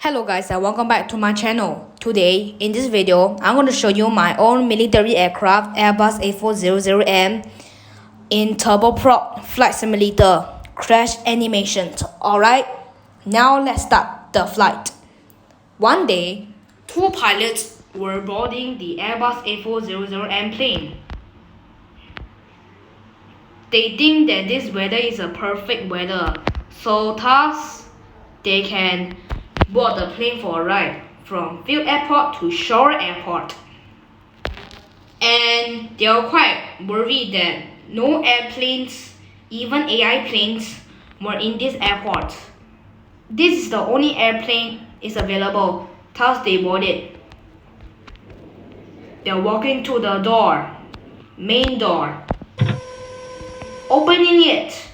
Hello guys and welcome back to my channel. Today, in this video, I'm going to show you my own military aircraft Airbus A400M in turboprop flight simulator crash animations. Alright, now let's start the flight. One day, two pilots were boarding the Airbus A400M plane. They think that this weather is a perfect weather, so thus they can board the plane for a ride from field airport to shore airport. And they are quite worried that no airplanes, even AI planes, were in this airport. This is the only airplane is available, thus they boarded. They're walking to the door, main door, opening it.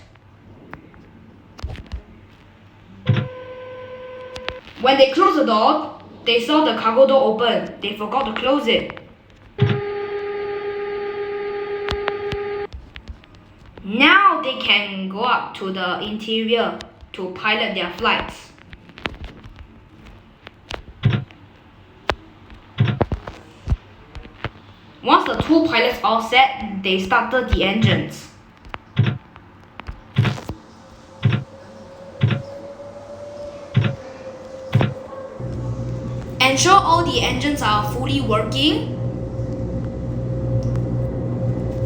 When they closed the door, they saw the cargo door open. They forgot to close it. Now they can go up to the interior to pilot their flights. Once the two pilots all set, they started the engines. Ensure all the engines are fully working.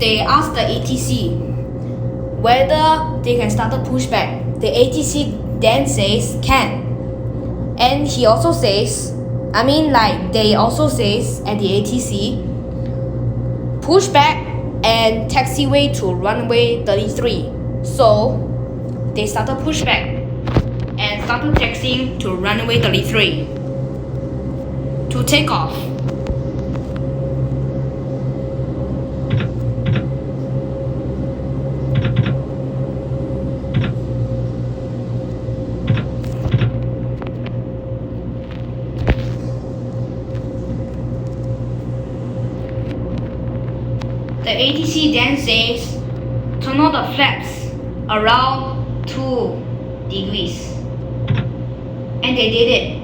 They ask the ATC whether they can start a pushback. The ATC then says can. And he also says, they also says at the ATC, pushback and taxiway to runway 33. So they started pushback and started taxiing to runway 33. To take off. The ATC then says, turn on the flaps around 2 degrees. And they did it.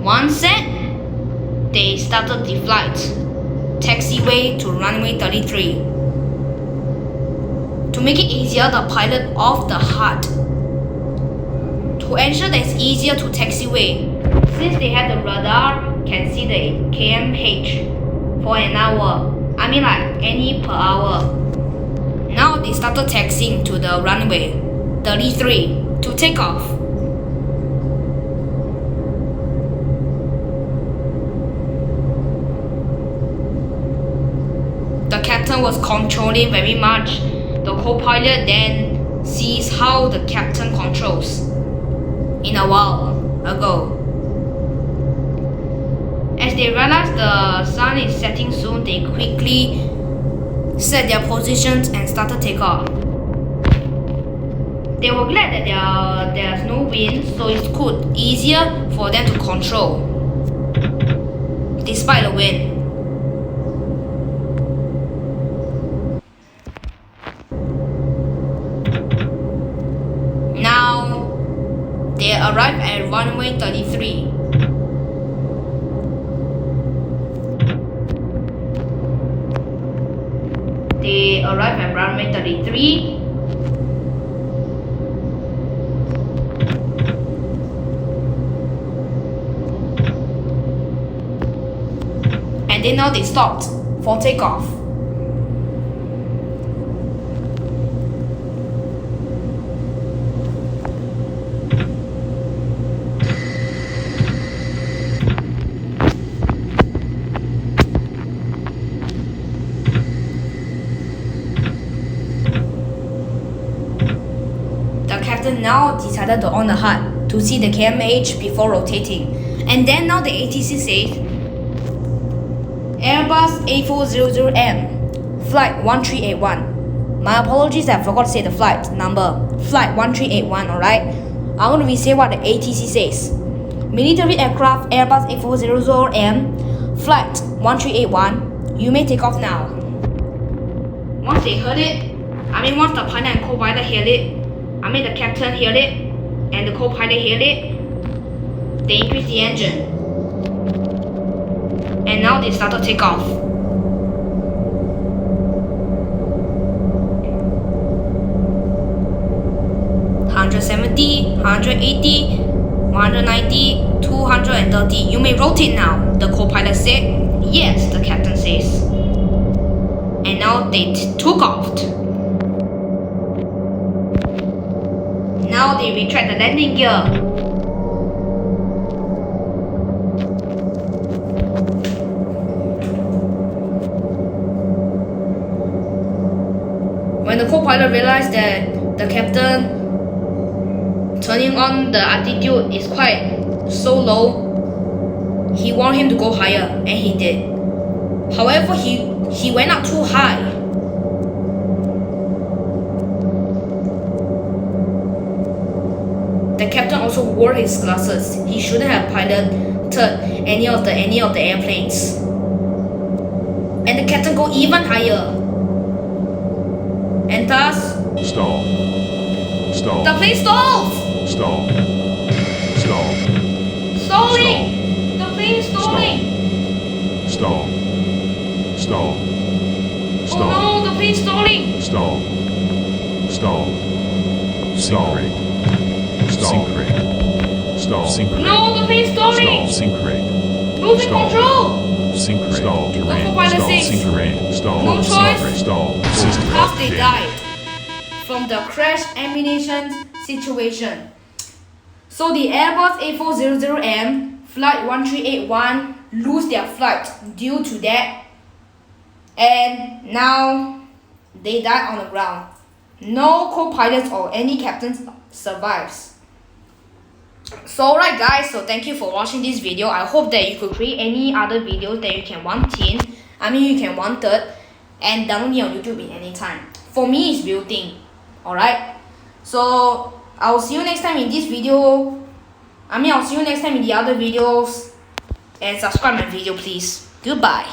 Once set, they started the flight, taxiway to runway 33. To make it easier, the pilot off the HUD. To ensure that it's easier to taxiway, since they have the radar, can see the kmh for an hour. Any per hour. Now they started taxiing to the runway 33 to take off. The captain was controlling very much. The co-pilot then sees how the captain controls in a while ago. As they realize the sun is setting soon, they quickly set their positions and started takeoff. They were glad that there's no wind, so it's easier for them to control despite the wind. They arrived at runway 33. They arrived at runway 33. And then now they stopped for takeoff. Now decided to on the HUD to see the kmh before rotating. And then now the ATC says Airbus A400M flight 1381. My apologies, I forgot to say the flight number. Flight 1381, alright? I want to re-say what the ATC says. Military aircraft Airbus A400M flight 1381. You may take off now. Once they heard it, once the pilot and co-pilot heard it, the captain heard it, and the co-pilot heard it, they increased the engine. And now they start to take off. 170, 180, 190, 230. You may rotate now, the co-pilot said. Yes, the captain says. And now they took off. Now they retract the landing gear. When the co-pilot realized that the captain turning on the altitude is quite so low, he wanted him to go higher, and he did. However, he went up too high. The captain also wore his glasses. He shouldn't have piloted any of the airplanes. And the captain go even higher. And thus Stall. the plane stalls. Stall. Stalling. The plane is stalling. Stall. Oh no, the plane is stalling. Stall. Sink rate. No, the plane is stalling. Sink rate. Losing control. Sink rate. Stall. The co-pilot says no choice. Because they died from the crash ammunition situation. So the Airbus A400M flight 1381 lose their flight due to that, and now they died on the ground. No co-pilots or any captains survives. So alright guys, so thank you for watching this video. I hope that you could create any other videos that you can wanted, and download it on YouTube in any time. For me, it's real thing. Alright, so I'll see you next time in this video. I'll see you next time in the other videos, and subscribe my video please. Goodbye.